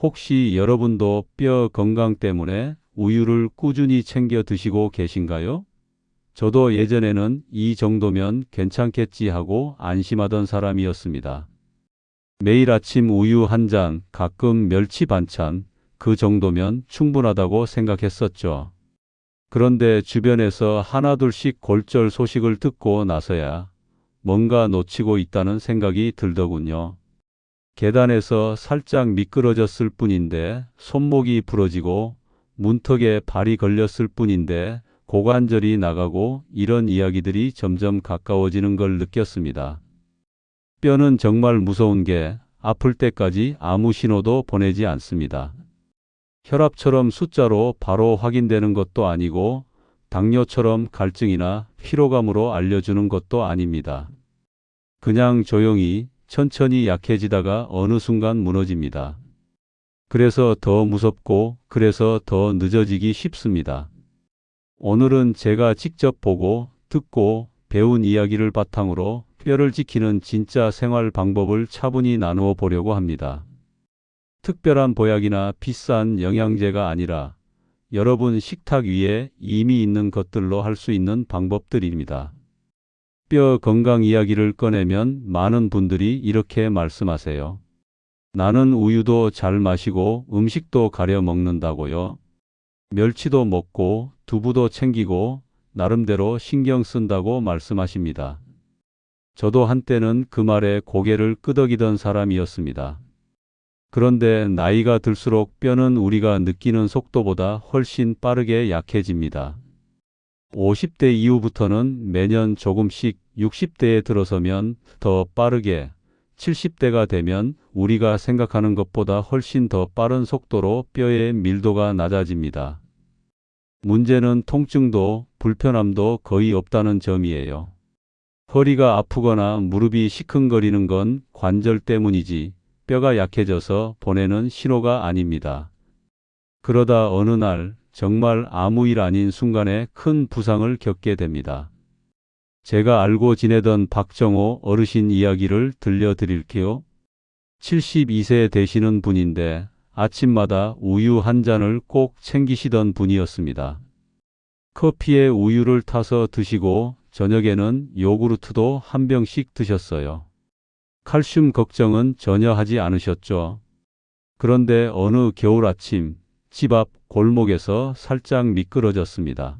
혹시 여러분도 뼈 건강 때문에 우유를 꾸준히 챙겨 드시고 계신가요? 저도 예전에는 이 정도면 괜찮겠지 하고 안심하던 사람이었습니다. 매일 아침 우유 한 잔, 가끔 멸치 반찬, 그 정도면 충분하다고 생각했었죠. 그런데 주변에서 하나둘씩 골절 소식을 듣고 나서야 뭔가 놓치고 있다는 생각이 들더군요. 계단에서 살짝 미끄러졌을 뿐인데 손목이 부러지고 문턱에 발이 걸렸을 뿐인데 고관절이 나가고 이런 이야기들이 점점 가까워지는 걸 느꼈습니다. 뼈는 정말 무서운 게 아플 때까지 아무 신호도 보내지 않습니다. 혈압처럼 숫자로 바로 확인되는 것도 아니고 당뇨처럼 갈증이나 피로감으로 알려주는 것도 아닙니다. 그냥 조용히 천천히 약해지다가 어느 순간 무너집니다. 그래서 더 무섭고 그래서 더 늦어지기 쉽습니다. 오늘은 제가 직접 보고 듣고 배운 이야기를 바탕으로 뼈를 지키는 진짜 생활 방법을 차분히 나누어 보려고 합니다. 특별한 보약이나 비싼 영양제가 아니라 여러분 식탁 위에 이미 있는 것들로 할 수 있는 방법들입니다. 뼈 건강 이야기를 꺼내면 많은 분들이 이렇게 말씀하세요. 나는 우유도 잘 마시고 음식도 가려 먹는다고요. 멸치도 먹고 두부도 챙기고 나름대로 신경 쓴다고 말씀하십니다. 저도 한때는 그 말에 고개를 끄덕이던 사람이었습니다. 그런데 나이가 들수록 뼈는 우리가 느끼는 속도보다 훨씬 빠르게 약해집니다. 50대 이후부터는 매년 조금씩 60대에 들어서면 더 빠르게 70대가 되면 우리가 생각하는 것보다 훨씬 더 빠른 속도로 뼈의 밀도가 낮아집니다. 문제는 통증도 불편함도 거의 없다는 점이에요. 허리가 아프거나 무릎이 시큰거리는 건 관절 때문이지 뼈가 약해져서 보내는 신호가 아닙니다. 그러다 어느 날 정말 아무 일 아닌 순간에 큰 부상을 겪게 됩니다. 제가 알고 지내던 박정호 어르신 이야기를 들려드릴게요. 72세 되시는 분인데 아침마다 우유 한 잔을 꼭 챙기시던 분이었습니다. 커피에 우유를 타서 드시고 저녁에는 요구르트도 한 병씩 드셨어요. 칼슘 걱정은 전혀 하지 않으셨죠. 그런데 어느 겨울 아침 집 앞 골목에서 살짝 미끄러졌습니다.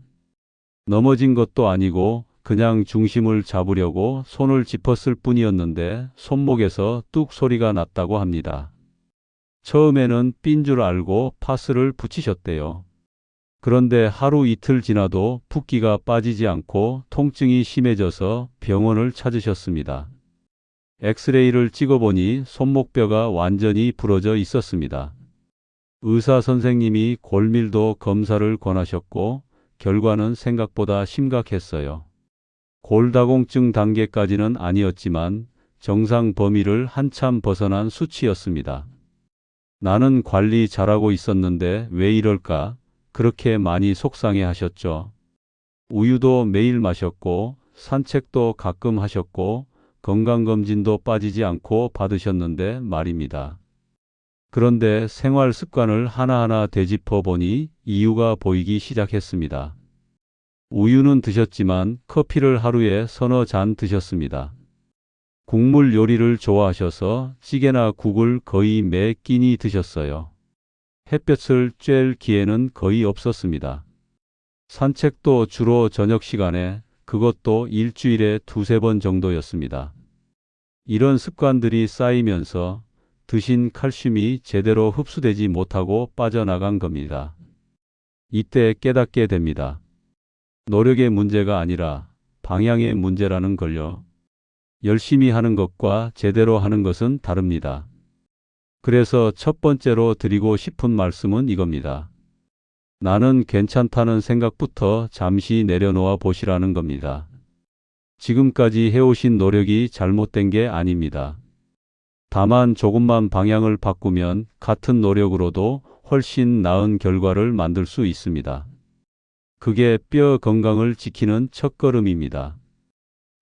넘어진 것도 아니고 그냥 중심을 잡으려고 손을 짚었을 뿐이었는데 손목에서 뚝 소리가 났다고 합니다. 처음에는 삔 줄 알고 파스를 붙이셨대요. 그런데 하루 이틀 지나도 붓기가 빠지지 않고 통증이 심해져서 병원을 찾으셨습니다. 엑스레이를 찍어보니 손목뼈가 완전히 부러져 있었습니다. 의사 선생님이 골밀도 검사를 권하셨고 결과는 생각보다 심각했어요. 골다공증 단계까지는 아니었지만 정상 범위를 한참 벗어난 수치였습니다. 나는 관리 잘하고 있었는데 왜 이럴까? 그렇게 많이 속상해 하셨죠. 우유도 매일 마셨고 산책도 가끔 하셨고 건강검진도 빠지지 않고 받으셨는데 말입니다. 그런데 생활 습관을 하나하나 되짚어 보니 이유가 보이기 시작했습니다. 우유는 드셨지만 커피를 하루에 서너 잔 드셨습니다. 국물 요리를 좋아하셔서 찌개나 국을 거의 매 끼니 드셨어요. 햇볕을 쬐을 기회는 거의 없었습니다. 산책도 주로 저녁 시간에, 그것도 일주일에 두세 번 정도였습니다. 이런 습관들이 쌓이면서 드신 칼슘이 제대로 흡수되지 못하고 빠져나간 겁니다. 이때 깨닫게 됩니다. 노력의 문제가 아니라 방향의 문제라는 걸요. 열심히 하는 것과 제대로 하는 것은 다릅니다. 그래서 첫 번째로 드리고 싶은 말씀은 이겁니다. 나는 괜찮다는 생각부터 잠시 내려놓아 보시라는 겁니다. 지금까지 해오신 노력이 잘못된 게 아닙니다. 다만 조금만 방향을 바꾸면 같은 노력으로도 훨씬 나은 결과를 만들 수 있습니다. 그게 뼈 건강을 지키는 첫걸음입니다.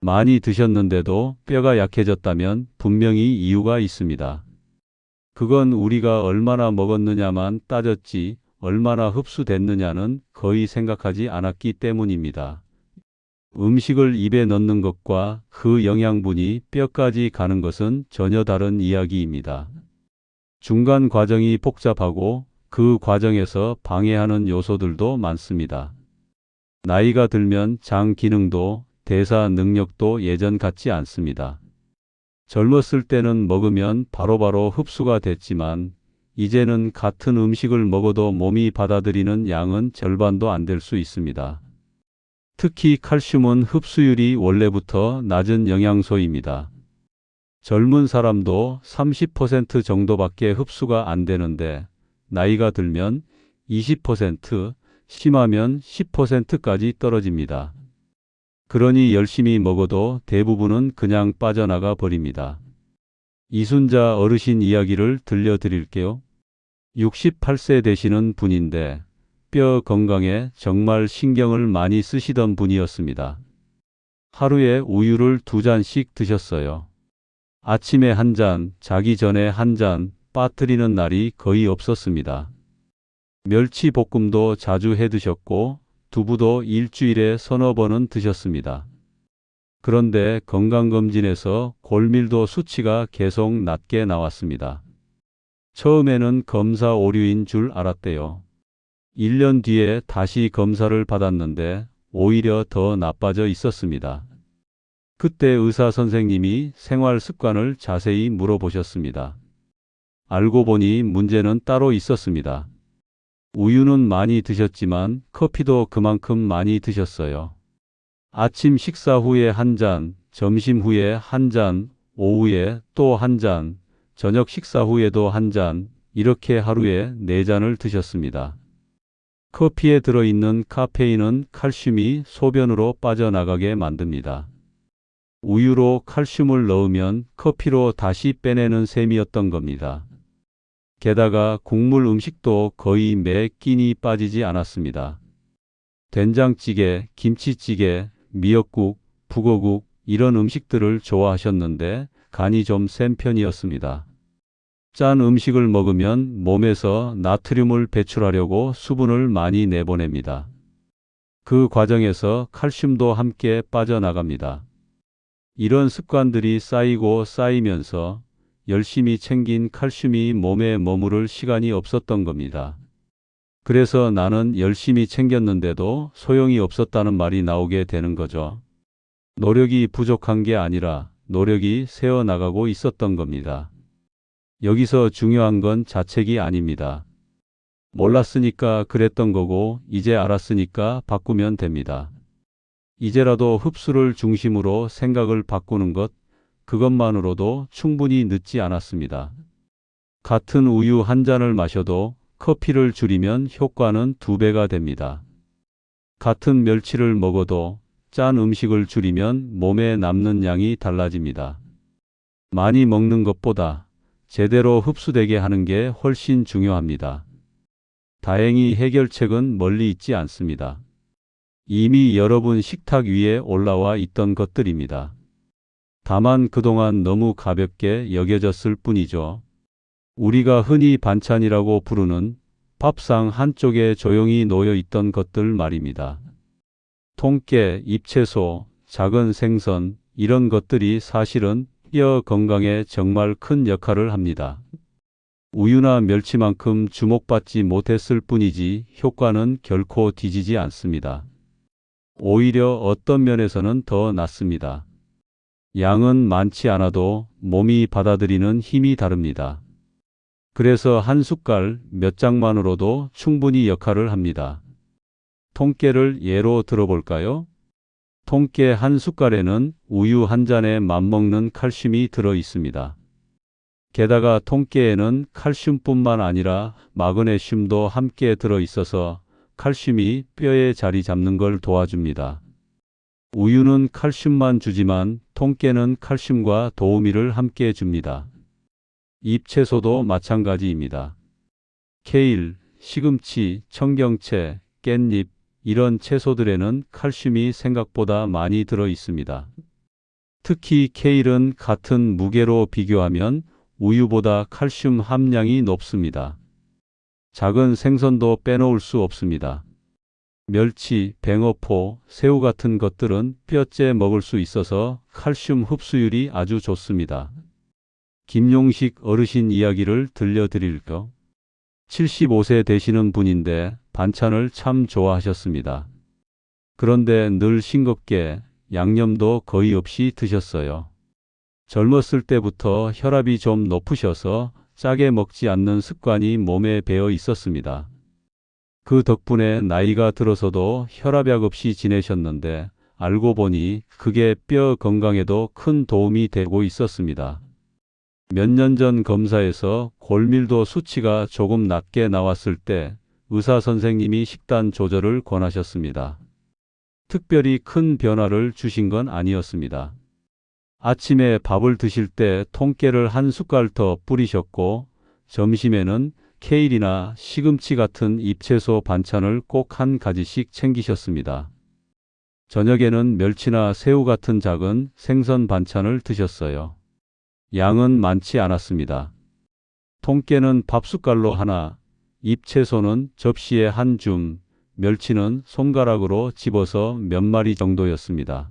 많이 드셨는데도 뼈가 약해졌다면 분명히 이유가 있습니다. 그건 우리가 얼마나 먹었느냐만 따졌지 얼마나 흡수됐느냐는 거의 생각하지 않았기 때문입니다. 음식을 입에 넣는 것과 그 영양분이 뼈까지 가는 것은 전혀 다른 이야기입니다. 중간 과정이 복잡하고 그 과정에서 방해하는 요소들도 많습니다. 나이가 들면 장 기능도 대사 능력도 예전 같지 않습니다. 젊었을 때는 먹으면 바로바로 흡수가 됐지만 이제는 같은 음식을 먹어도 몸이 받아들이는 양은 절반도 안 될 수 있습니다. 특히 칼슘은 흡수율이 원래부터 낮은 영양소입니다. 젊은 사람도 30% 정도밖에 흡수가 안 되는데 나이가 들면 20%, 심하면 10%까지 떨어집니다. 그러니 열심히 먹어도 대부분은 그냥 빠져나가 버립니다. 이순자 어르신 이야기를 들려드릴게요. 68세 되시는 분인데 뼈 건강에 정말 신경을 많이 쓰시던 분이었습니다. 하루에 우유를 2잔씩 드셨어요. 아침에 1잔, 자기 전에 1잔 빠뜨리는 날이 거의 없었습니다. 멸치볶음도 자주 해 드셨고 두부도 일주일에 서너 번은 드셨습니다. 그런데 건강검진에서 골밀도 수치가 계속 낮게 나왔습니다. 처음에는 검사 오류인 줄 알았대요. 1년 뒤에 다시 검사를 받았는데 오히려 더 나빠져 있었습니다. 그때 의사 선생님이 생활 습관을 자세히 물어보셨습니다. 알고 보니 문제는 따로 있었습니다. 우유는 많이 드셨지만 커피도 그만큼 많이 드셨어요. 아침 식사 후에 1잔, 점심 후에 1잔, 오후에 또 1잔, 저녁 식사 후에도 1잔, 이렇게 하루에 4잔을 드셨습니다. 커피에 들어있는 카페인은 칼슘이 소변으로 빠져나가게 만듭니다. 우유로 칼슘을 넣으면 커피로 다시 빼내는 셈이었던 겁니다. 게다가 국물 음식도 거의 매 끼니 빠지지 않았습니다. 된장찌개, 김치찌개, 미역국, 북어국 이런 음식들을 좋아하셨는데 간이 좀 센 편이었습니다. 짠 음식을 먹으면 몸에서 나트륨을 배출하려고 수분을 많이 내보냅니다. 그 과정에서 칼슘도 함께 빠져나갑니다. 이런 습관들이 쌓이고 쌓이면서 열심히 챙긴 칼슘이 몸에 머무를 시간이 없었던 겁니다. 그래서 나는 열심히 챙겼는데도 소용이 없었다는 말이 나오게 되는 거죠. 노력이 부족한 게 아니라 노력이 새어나가고 있었던 겁니다. 여기서 중요한 건 자책이 아닙니다. 몰랐으니까 그랬던 거고 이제 알았으니까 바꾸면 됩니다. 이제라도 흡수를 중심으로 생각을 바꾸는 것, 그것만으로도 충분히 늦지 않았습니다. 같은 우유 1잔을 마셔도 커피를 줄이면 효과는 2배가 됩니다. 같은 멸치를 먹어도 짠 음식을 줄이면 몸에 남는 양이 달라집니다. 많이 먹는 것보다 제대로 흡수되게 하는 게 훨씬 중요합니다. 다행히 해결책은 멀리 있지 않습니다. 이미 여러분 식탁 위에 올라와 있던 것들입니다. 다만 그동안 너무 가볍게 여겨졌을 뿐이죠. 우리가 흔히 반찬이라고 부르는 밥상 한쪽에 조용히 놓여 있던 것들 말입니다. 통깨, 잎채소, 작은 생선 이런 것들이 사실은 뼈 건강에 정말 큰 역할을 합니다. 우유나 멸치만큼 주목받지 못했을 뿐이지 효과는 결코 뒤지지 않습니다. 오히려 어떤 면에서는 더 낫습니다. 양은 많지 않아도 몸이 받아들이는 힘이 다릅니다. 그래서 한 숟갈 몇 장만으로도 충분히 역할을 합니다. 통깨를 예로 들어볼까요? 통깨 한 숟갈에는 우유 1잔에 맞먹는 칼슘이 들어 있습니다. 게다가 통깨에는 칼슘뿐만 아니라 마그네슘도 함께 들어 있어서 칼슘이 뼈에 자리 잡는 걸 도와줍니다. 우유는 칼슘만 주지만 통깨는 칼슘과 도우미를 함께 줍니다. 잎채소도 마찬가지입니다. 케일, 시금치, 청경채, 깻잎 이런 채소들에는 칼슘이 생각보다 많이 들어 있습니다. 특히 케일은 같은 무게로 비교하면 우유보다 칼슘 함량이 높습니다. 작은 생선도 빼놓을 수 없습니다. 멸치, 뱅어포, 새우 같은 것들은 뼈째 먹을 수 있어서 칼슘 흡수율이 아주 좋습니다. 김용식 어르신 이야기를 들려드릴까? 75세 되시는 분인데 반찬을 참 좋아하셨습니다. 그런데 늘 싱겁게 양념도 거의 없이 드셨어요. 젊었을 때부터 혈압이 좀 높으셔서 짜게 먹지 않는 습관이 몸에 배어 있었습니다. 그 덕분에 나이가 들어서도 혈압약 없이 지내셨는데 알고 보니 그게 뼈 건강에도 큰 도움이 되고 있었습니다. 몇 년 전 검사에서 골밀도 수치가 조금 낮게 나왔을 때 의사 선생님이 식단 조절을 권하셨습니다. 특별히 큰 변화를 주신 건 아니었습니다. 아침에 밥을 드실 때 통깨를 한 숟갈 더 뿌리셨고 점심에는 케일이나 시금치 같은 잎채소 반찬을 꼭 한 가지씩 챙기셨습니다. 저녁에는 멸치나 새우 같은 작은 생선 반찬을 드셨어요. 양은 많지 않았습니다. 통깨는 밥숟갈로 하나, 잎채소는 접시에 한 줌, 멸치는 손가락으로 집어서 몇 마리 정도였습니다.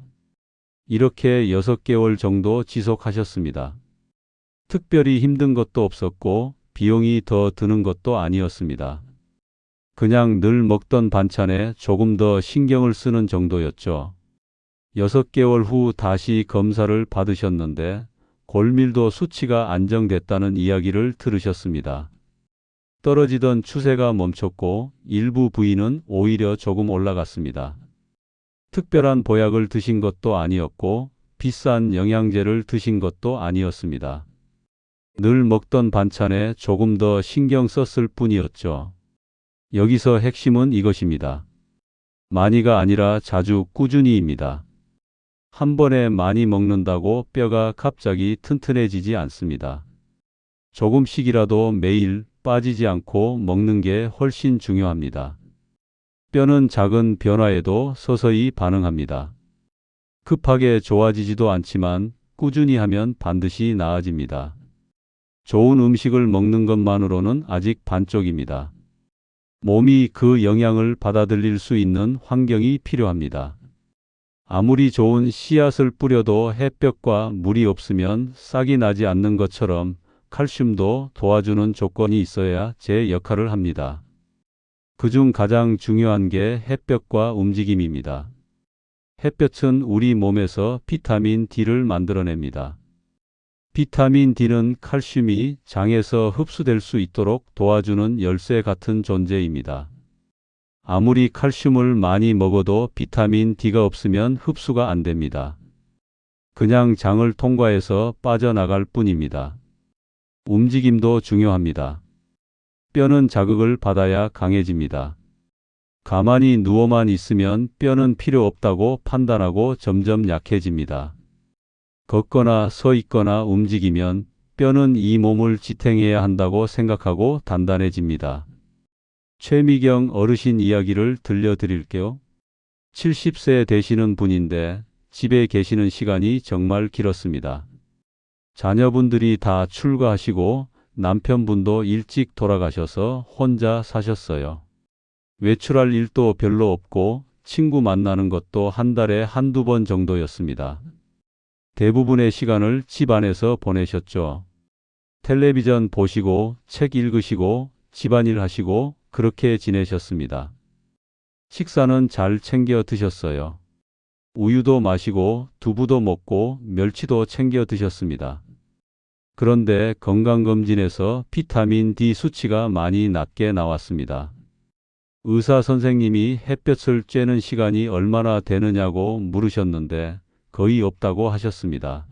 이렇게 6개월 정도 지속하셨습니다. 특별히 힘든 것도 없었고 비용이 더 드는 것도 아니었습니다. 그냥 늘 먹던 반찬에 조금 더 신경을 쓰는 정도였죠. 6개월 후 다시 검사를 받으셨는데 골밀도 수치가 안정됐다는 이야기를 들으셨습니다. 떨어지던 추세가 멈췄고 일부 부위는 오히려 조금 올라갔습니다. 특별한 보약을 드신 것도 아니었고 비싼 영양제를 드신 것도 아니었습니다. 늘 먹던 반찬에 조금 더 신경 썼을 뿐이었죠. 여기서 핵심은 이것입니다. 많이가 아니라 자주 꾸준히입니다. 한 번에 많이 먹는다고 뼈가 갑자기 튼튼해지지 않습니다. 조금씩이라도 매일 빠지지 않고 먹는 게 훨씬 중요합니다. 뼈는 작은 변화에도 서서히 반응합니다. 급하게 좋아지지도 않지만 꾸준히 하면 반드시 나아집니다. 좋은 음식을 먹는 것만으로는 아직 반쪽입니다. 몸이 그 영양을 받아들일 수 있는 환경이 필요합니다. 아무리 좋은 씨앗을 뿌려도 햇볕과 물이 없으면 싹이 나지 않는 것처럼 칼슘도 도와주는 조건이 있어야 제 역할을 합니다. 그중 가장 중요한 게 햇볕과 움직임입니다. 햇볕은 우리 몸에서 비타민 D를 만들어냅니다. 비타민 D는 칼슘이 장에서 흡수될 수 있도록 도와주는 열쇠 같은 존재입니다. 아무리 칼슘을 많이 먹어도 비타민 D가 없으면 흡수가 안 됩니다. 그냥 장을 통과해서 빠져나갈 뿐입니다. 움직임도 중요합니다. 뼈는 자극을 받아야 강해집니다. 가만히 누워만 있으면 뼈는 필요 없다고 판단하고 점점 약해집니다. 걷거나 서 있거나 움직이면 뼈는 이 몸을 지탱해야 한다고 생각하고 단단해집니다. 최미경 어르신 이야기를 들려드릴게요. 70세 되시는 분인데 집에 계시는 시간이 정말 길었습니다. 자녀분들이 다 출가하시고 남편분도 일찍 돌아가셔서 혼자 사셨어요. 외출할 일도 별로 없고 친구 만나는 것도 한 달에 한두 번 정도였습니다. 대부분의 시간을 집 안에서 보내셨죠. 텔레비전 보시고 책 읽으시고 집안일 하시고 그렇게 지내셨습니다. 식사는 잘 챙겨 드셨어요. 우유도 마시고 두부도 먹고 멸치도 챙겨 드셨습니다. 그런데 건강검진에서 비타민 D 수치가 많이 낮게 나왔습니다. 의사 선생님이 햇볕을 쬐는 시간이 얼마나 되느냐고 물으셨는데 거의 없다고 하셨습니다.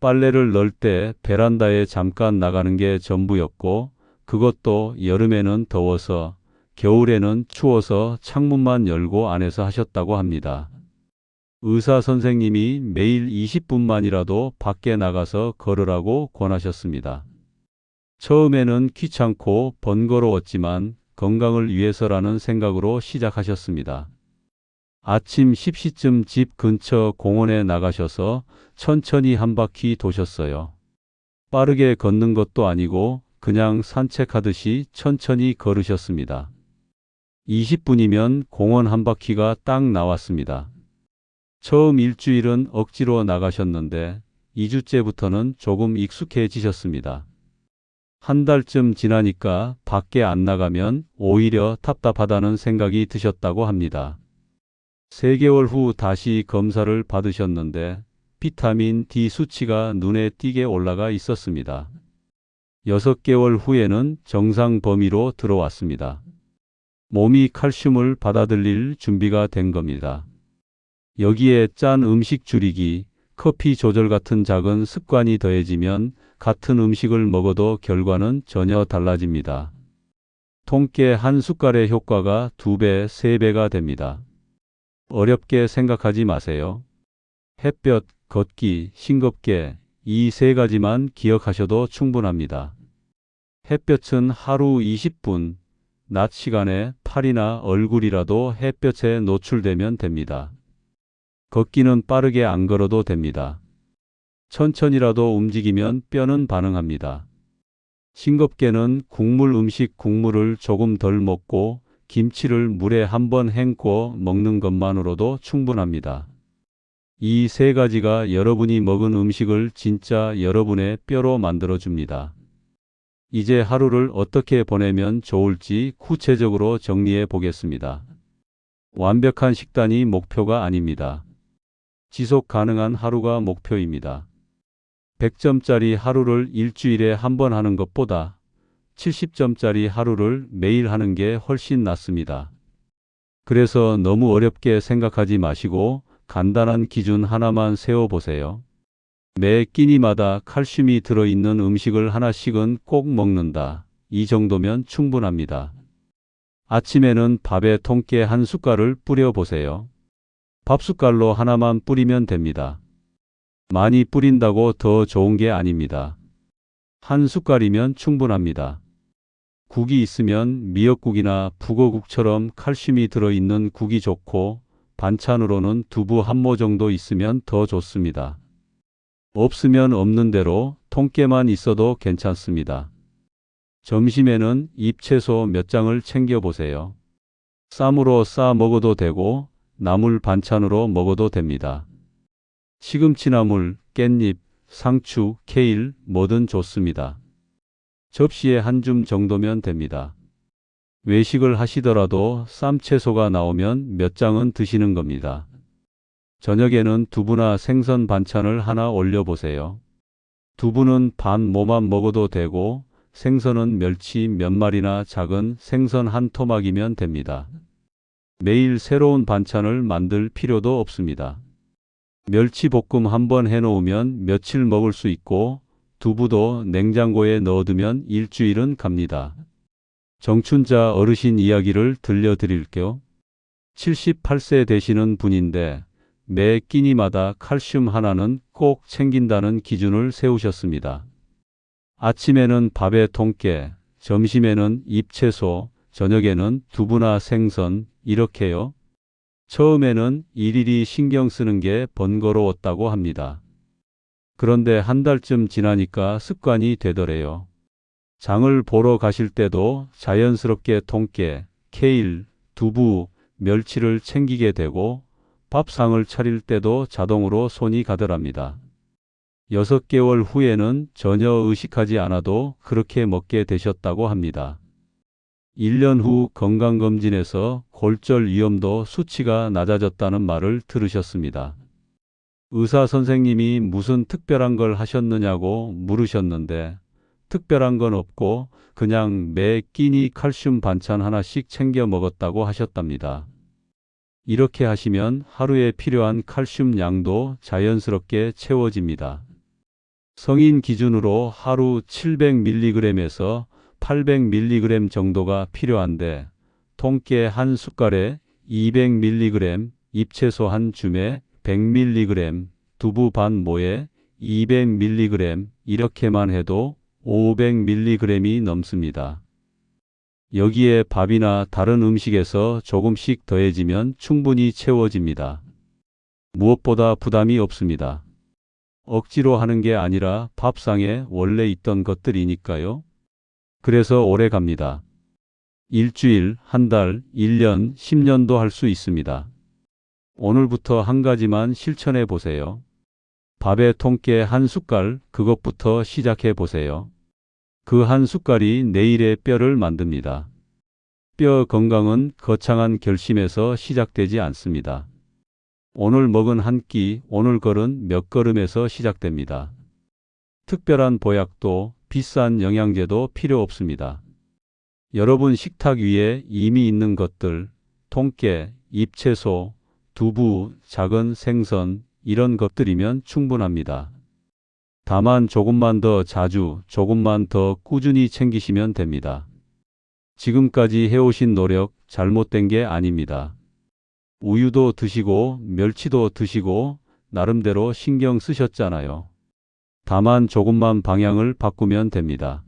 빨래를 넣을 때 베란다에 잠깐 나가는 게 전부였고 그것도 여름에는 더워서 겨울에는 추워서 창문만 열고 안에서 하셨다고 합니다. 의사 선생님이 매일 20분만이라도 밖에 나가서 걸으라고 권하셨습니다. 처음에는 귀찮고 번거로웠지만 건강을 위해서라는 생각으로 시작하셨습니다. 아침 10시쯤 집 근처 공원에 나가셔서 천천히 한 바퀴 도셨어요. 빠르게 걷는 것도 아니고 그냥 산책하듯이 천천히 걸으셨습니다. 20분이면 공원 한 바퀴가 딱 나왔습니다. 처음 일주일은 억지로 나가셨는데 2주째부터는 조금 익숙해지셨습니다. 한 달쯤 지나니까 밖에 안 나가면 오히려 답답하다는 생각이 드셨다고 합니다. 3개월 후 다시 검사를 받으셨는데 비타민 D 수치가 눈에 띄게 올라가 있었습니다. 6개월 후에는 정상 범위로 들어왔습니다. 몸이 칼슘을 받아들일 준비가 된 겁니다. 여기에 짠 음식 줄이기, 커피 조절 같은 작은 습관이 더해지면 같은 음식을 먹어도 결과는 전혀 달라집니다. 통깨 한 숟갈의 효과가 2배, 3배가 됩니다. 어렵게 생각하지 마세요. 햇볕, 걷기, 싱겁게 이 3가지만 기억하셔도 충분합니다. 햇볕은 하루 20분, 낮 시간에 팔이나 얼굴이라도 햇볕에 노출되면 됩니다. 걷기는 빠르게 안 걸어도 됩니다. 천천히라도 움직이면 뼈는 반응합니다. 싱겁게는 국물 음식 국물을 조금 덜 먹고 김치를 물에 한번 헹궈 먹는 것만으로도 충분합니다. 이 3가지가 여러분이 먹은 음식을 진짜 여러분의 뼈로 만들어줍니다. 이제 하루를 어떻게 보내면 좋을지 구체적으로 정리해 보겠습니다. 완벽한 식단이 목표가 아닙니다. 지속 가능한 하루가 목표입니다. 100점짜리 하루를 일주일에 한 번 하는 것보다 70점짜리 하루를 매일 하는 게 훨씬 낫습니다. 그래서 너무 어렵게 생각하지 마시고 간단한 기준 하나만 세워보세요. 매 끼니마다 칼슘이 들어있는 음식을 하나씩은 꼭 먹는다. 이 정도면 충분합니다. 아침에는 밥에 통깨 한 숟갈을 뿌려보세요. 밥숟갈로 하나만 뿌리면 됩니다. 많이 뿌린다고 더 좋은 게 아닙니다. 한 숟갈이면 충분합니다. 국이 있으면 미역국이나 북어국처럼 칼슘이 들어있는 국이 좋고 반찬으로는 두부 한 모 정도 있으면 더 좋습니다. 없으면 없는 대로 통깨만 있어도 괜찮습니다. 점심에는 잎채소 몇 장을 챙겨보세요. 쌈으로 싸 먹어도 되고 나물 반찬으로 먹어도 됩니다. 시금치나물, 깻잎, 상추, 케일 뭐든 좋습니다. 접시에 한 줌 정도면 됩니다. 외식을 하시더라도 쌈채소가 나오면 몇 장은 드시는 겁니다. 저녁에는 두부나 생선 반찬을 하나 올려보세요. 두부는 반 모만 먹어도 되고 생선은 멸치 몇 마리나 작은 생선 한 토막이면 됩니다. 매일 새로운 반찬을 만들 필요도 없습니다. 멸치볶음 한번 해놓으면 며칠 먹을 수 있고 두부도 냉장고에 넣어두면 일주일은 갑니다. 정춘자 어르신 이야기를 들려드릴게요. 78세 되시는 분인데 매 끼니마다 칼슘 하나는 꼭 챙긴다는 기준을 세우셨습니다. 아침에는 밥에 통깨, 점심에는 잎채소, 저녁에는 두부나 생선 이렇게요. 처음에는 일일이 신경 쓰는 게 번거로웠다고 합니다. 그런데 한 달쯤 지나니까 습관이 되더래요. 장을 보러 가실 때도 자연스럽게 통깨, 케일, 두부, 멸치를 챙기게 되고 밥상을 차릴 때도 자동으로 손이 가더랍니다. 6개월 후에는 전혀 의식하지 않아도 그렇게 먹게 되셨다고 합니다. 1년 후 건강검진에서 골절 위험도 수치가 낮아졌다는 말을 들으셨습니다. 의사 선생님이 무슨 특별한 걸 하셨느냐고 물으셨는데 특별한 건 없고 그냥 매 끼니 칼슘 반찬 하나씩 챙겨 먹었다고 하셨답니다. 이렇게 하시면 하루에 필요한 칼슘 양도 자연스럽게 채워집니다. 성인 기준으로 하루 700mg에서 800mg 정도가 필요한데 통깨 한 숟갈에 200mg, 잎채소 한 줌에 100mg, 두부 반 모에 200mg 이렇게만 해도 500mg이 넘습니다. 여기에 밥이나 다른 음식에서 조금씩 더해지면 충분히 채워집니다. 무엇보다 부담이 없습니다. 억지로 하는 게 아니라 밥상에 원래 있던 것들이니까요. 그래서 오래 갑니다. 일주일, 한 달, 1년, 10년도 할 수 있습니다. 오늘부터 한 가지만 실천해 보세요. 밥에 통깨 한 숟갈, 그것부터 시작해 보세요. 그 한 숟갈이 내일의 뼈를 만듭니다. 뼈 건강은 거창한 결심에서 시작되지 않습니다. 오늘 먹은 한 끼, 오늘 걸은 몇 걸음에서 시작됩니다. 특별한 보약도 비싼 영양제도 필요 없습니다. 여러분 식탁 위에 이미 있는 것들, 통깨, 잎채소, 두부, 작은 생선, 이런 것들이면 충분합니다. 다만 조금만 더 자주, 조금만 더 꾸준히 챙기시면 됩니다. 지금까지 해오신 노력 잘못된 게 아닙니다. 우유도 드시고 멸치도 드시고 나름대로 신경 쓰셨잖아요. 다만 조금만 방향을 바꾸면 됩니다.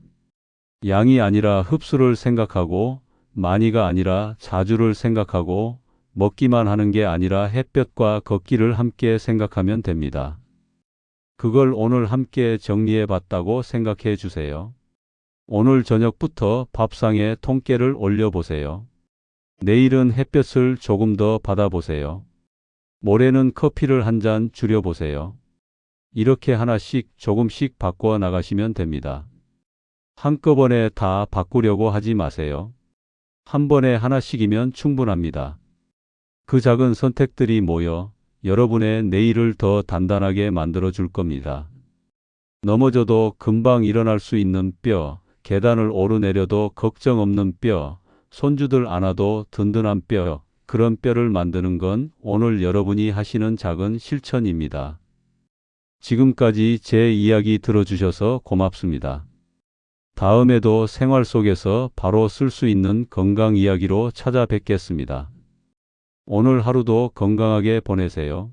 양이 아니라 흡수를 생각하고 많이가 아니라 자주를 생각하고 먹기만 하는 게 아니라 햇볕과 걷기를 함께 생각하면 됩니다. 그걸 오늘 함께 정리해 봤다고 생각해 주세요. 오늘 저녁부터 밥상에 통깨를 올려보세요. 내일은 햇볕을 조금 더 받아보세요. 모레는 커피를 한 잔 줄여보세요. 이렇게 하나씩 조금씩 바꿔 나가시면 됩니다. 한꺼번에 다 바꾸려고 하지 마세요. 한 번에 하나씩이면 충분합니다. 그 작은 선택들이 모여 여러분의 내일을 더 단단하게 만들어 줄 겁니다. 넘어져도 금방 일어날 수 있는 뼈, 계단을 오르내려도 걱정 없는 뼈, 손주들 안아도 든든한 뼈, 그런 뼈를 만드는 건 오늘 여러분이 하시는 작은 실천입니다. 지금까지 제 이야기 들어주셔서 고맙습니다. 다음에도 생활 속에서 바로 쓸 수 있는 건강 이야기로 찾아뵙겠습니다. 오늘 하루도 건강하게 보내세요.